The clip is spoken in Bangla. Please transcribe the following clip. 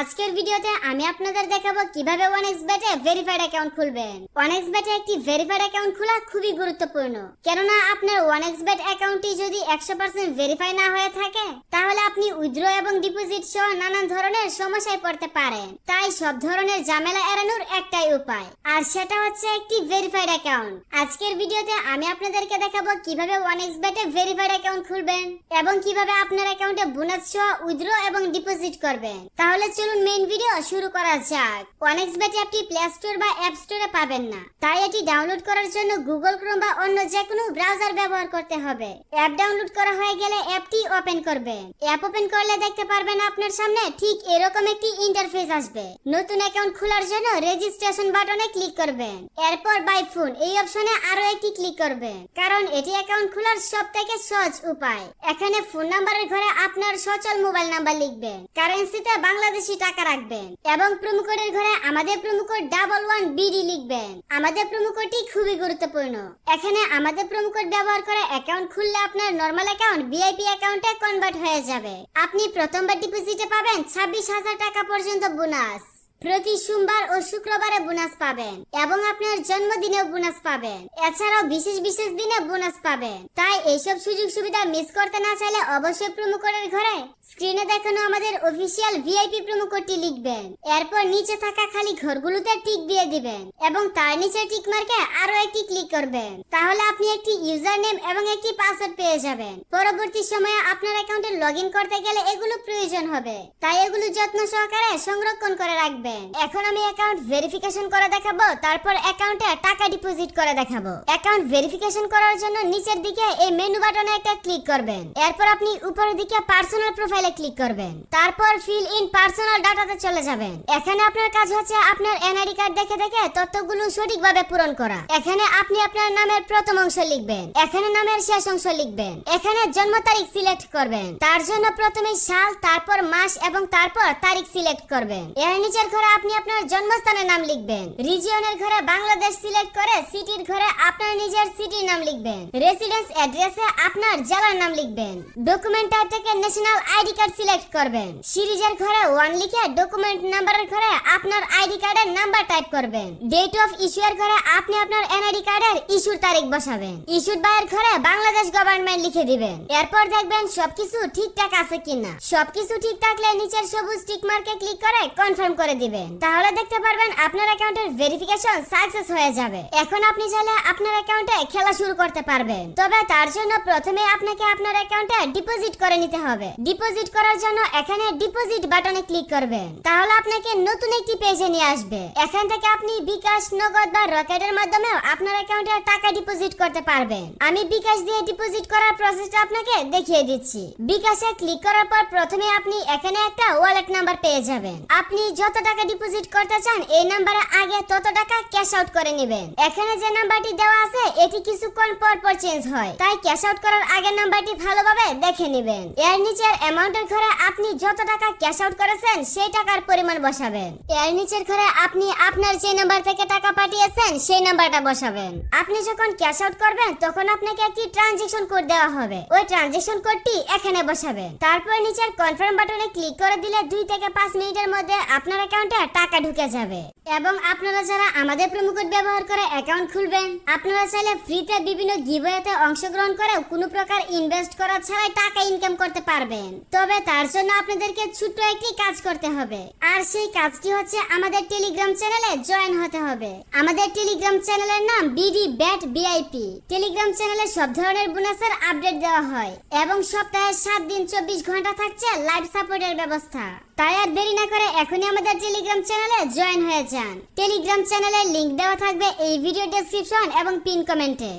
আজকের ভিডিওতে আমি আপনাদের দেখাবো কিভাবে 1xBet এ ভেরিফাইড অ্যাকাউন্ট খুলবেন। 1xBet এ একটি ভেরিফাইড অ্যাকাউন্ট খোলা খুবই গুরুত্বপূর্ণ, কেননা আপনার 1xBet অ্যাকাউন্টটি যদি 100% ভেরিফাই না হয়ে থাকে তাহলে আপনি উইথড্র এবং ডিপোজিট সহ নানান ধরনের সমস্যায় পড়তে পারেন। তাই সব ধরনের ঝামেলা এড়ানোর একটাই উপায়, আর সেটা হচ্ছে একটি ভেরিফাইড অ্যাকাউন্ট। আজকের ভিডিওতে আমি আপনাদেরকে দেখাবো কিভাবে 1xBet এ ভেরিফাইড অ্যাকাউন্ট খুলবেন এবং কিভাবে আপনার অ্যাকাউন্টে বোনাস সহ উইথড্র এবং ডিপোজিট করবেন। তাহলে চলুন মেইন ভিডিও শুরু করা যাক। 1xBet অ্যাপটি প্লে স্টোর বা অ্যাপ স্টোরে পাবেন না, তাই এটি ডাউনলোড করার জন্য গুগল ক্রোম বা অন্য যে কোনো ব্রাউজার ব্যবহার করতে হবে। অ্যাপ ডাউনলোড করা হয়ে গেলে অ্যাপটি ওপেন করবেন। অ্যাপ ওপেন করলে দেখতে পারবেন আপনার সামনে ঠিক এরকম একটি ইন্টারফেস আসবে। নতুন অ্যাকাউন্ট খোলার জন্য রেজিস্ট্রেশন বাটনে ক্লিক করবেন, এরপর বাই ফোন এই অপশনে আরো একটি ক্লিক করবেন, কারণ এটি অ্যাকাউন্ট খোলার সবথেকে সহজ উপায়। এখানে ফোন নাম্বারের ঘরে আপনার সচল মোবাইল নাম্বার লিখবেন, কারেন্সিতে বাংলাদেশি টাকা রাখবেন এবং প্রোমো কোডের ঘরে আমাদের প্রোমো কোড 11BD লিখবেন। আমাদের প্রোমো কোডটি খুবই গুরুত্বপূর্ণ। এখানে আমাদের প্রোমো কোড ব্যবহার করে অ্যাকাউন্ট খুললে আপনার নরমাল অ্যাকাউন্ট ভিআইপি অ্যাকাউন্টে কনভার্ট হয়ে যাবে। আপনি প্রথমবার ডিপোজিটে পাবেন 26,000 টাকা পর্যন্ত বোনাস। প্রতি সোমবার ও শুক্রবারে বোনাস পাবেন এবং আপনার জন্মদিনেও বোনাস পাবেন। এছাড়াও বিশেষ বিশেষ দিনে বোনাস পাবেন। তাই এইসব সুযোগ সুবিধা মিস করতে না চাইলে অবশ্যই প্রোমো কোডের ঘরে স্ক্রিনে দেখানো আমাদের অফিসিয়াল ভিআইপি প্রোমো কোডটি লিখবেন, এরপর নিচে থাকা খালি ঘরগুলোতে টিক দিয়ে দিবেন এবং তার নিচে টিক মার্কে আরো একটি ক্লিক করবেন। তাহলে আপনি একটি ইউজার নেম এবং একটি পাসওয়ার্ড পেয়ে যাবেন। পরবর্তী সময়ে আপনার অ্যাকাউন্টে লগইন করতে গেলে এগুলো প্রয়োজন হবে, তাই এগুলো যত্ন সহকারে সংরক্ষণ করে রাখবেন। এখন আমি অ্যাকাউন্ট ভেরিফিকেশন করে দেখাবো, তারপর অ্যাকাউন্টে টাকা ডিপোজিট করে দেখাবো। অ্যাকাউন্ট ভেরিফিকেশন করার জন্য নিচের দিকে এই মেনু বাটনে একটা ক্লিক করবেন, এরপর আপনি উপরের দিকে পার্সোনাল প্রোফাইলে ক্লিক করবেন, তারপর ফিল ইন পার্সোনাল ডাটাতে চলে যাবেন। এখানে আপনার কাজ হচ্ছে আপনার এনআইডি কার্ড দেখে দেখে তথ্যগুলো সঠিকভাবে পূরণ করা। এখানে আপনি আপনার নামের প্রথম অংশ লিখবেন, এখানে নামের শেষ অংশ লিখবেন, এখানে জন্ম তারিখ সিলেক্ট করবেন। তার জন্য প্রথমে সাল, তারপর মাস এবং তারপর তারিখ সিলেক্ট করবেন। এর নিচের ঘরে আপনি আপনার জন্মস্থানের নাম লিখবেন। রিজিয়নের ঘরে বাংলাদেশ সিলেক্ট করে সিটির ঘরে আপনার নিজের সিটির নাম লিখবেন। রেসিডেন্স অ্যাড্রেসে আপনার জেলার নাম লিখবেন। ডকুমেন্ট টাইপ থেকে ন্যাশনাল আইডি কার্ড সিলেক্ট করবেন। সিরিজের ঘরে 1 লিখে ডকুমেন্ট নাম্বারের ঘরে আপনার আইডি কার্ডের নাম্বার টাইপ করবেন। ডেট অফ ইস্যুয়ের ঘরে আপনি আপনার এনআইডি কার্ডের ইস্যুর তারিখ বসাবেন। ইস্যুড বাইয়ের ঘরে বাংলাদেশ গভর্নমেন্ট লিখে দিবেন। এরপর দেখবেন সবকিছু ঠিকঠাক আছে কিনা। সবকিছু ঠিক থাকলে নিচের সবুজ টিক মার্কে ক্লিক করে কনফার্ম করে দিবেন। তাহলে দেখতে পারবেন আপনার অ্যাকাউন্টের ভেরিফিকেশন সাকসেস হয়ে যাবে। এখন আপনি চাইলে আপনার অ্যাকাউন্টে খেলা শুরু করতে পারবেন, তবে তার জন্য প্রথমে আপনাকে আপনার অ্যাকাউন্টে ডিপোজিট করে নিতে হবে। ডিপোজিট করার জন্য এখানে ডিপোজিট বাটনে ক্লিক করবেন, তাহলে আপনাকে নতুন একটি পেজে নিয়ে আসবে। এখান থেকে আপনি বিকাশ, নগদ বা রকেটের মাধ্যমে আপনার অ্যাকাউন্টে টাকা ডিপোজিট করতে পারবেন। আমি বিকাশ দিয়ে ডিপোজিট করার প্রসেসটা আপনাকে দেখিয়ে দিচ্ছি। বিকাশে ক্লিক করার পর প্রথমে আপনি এখানে একটা ওয়ালেট নাম্বার পেয়ে যাবেন। আপনি যত টাকা ডিপোজিট করতে চান এই নাম্বারে আগে তত টাকা ক্যাশ আউট করে নেবেন। এখানে যে নাম্বারটি দেওয়া আছে এটি কিছুক্ষণ পর পর চেঞ্জ হয়, তাই ক্যাশ আউট করার আগে নাম্বারটি ভালোভাবে দেখে নেবেন। এর নিচের অ্যামাউন্টের ঘরে আপনি যত টাকা ক্যাশ আউট করেছেন সেই টাকার পরিমাণ বসাবেন। এর নিচের ঘরে আপনি আপনার যে নাম্বার থেকে টাকা পাঠিয়েছেন সেই নাম্বারটা বসাবেন। আপনি যখন ক্যাশ আউট করবেন তখন আপনাকে একটি ট্রানজ্যাকশন কোড দেওয়া হবে, ওই ট্রানজ্যাকশন কোডটি এখানে বসাবেন। তারপর নিচের কনফার্ম বাটনে ক্লিক করে দিলে 2 থেকে 5 মিনিটের মধ্যে আপনার অ্যাকাউন্টে টাকা ঢুকে যাবে। এবং আপনারা যারা আমাদের প্রোমো কোড ব্যবহার করে অ্যাকাউন্ট খুলবেন, আপনারা চাইলে ফ্রিতে বিভিন্ন গিভওয়েতে অংশগ্রহণ করে কোনো প্রকার ইনভেস্ট করা ছাড়াই টাকা ইনকাম করতে পারবেন। তবে তার জন্য আপনাদেরকে ছোট্ট একটি কাজ করতে হবে, আর সেই কাজটি হচ্ছে আমাদের টেলিগ্রাম চ্যানেলে জয়েন হতে হবে। আমাদের টেলিগ্রাম চ্যানেলের নাম BDBet VIP। টেলিগ্রাম চ্যানেলে সব ধরনের বোনাসের আপডেট দেওয়া হয় এবং সপ্তাহে 7 দিন 24 ঘন্টা থাকছে লাইভ সাপোর্টের ব্যবস্থা। তাই আর দেরি না করে এখনই আমাদের টেলিগ্রাম চ্যানেলে জয়েন হয়ে যান। টেলিগ্রাম চ্যানেলের লিংক দেওয়া থাকবে এই ভিডিও ডেসক্রিপশন এবং পিন কমেন্টে।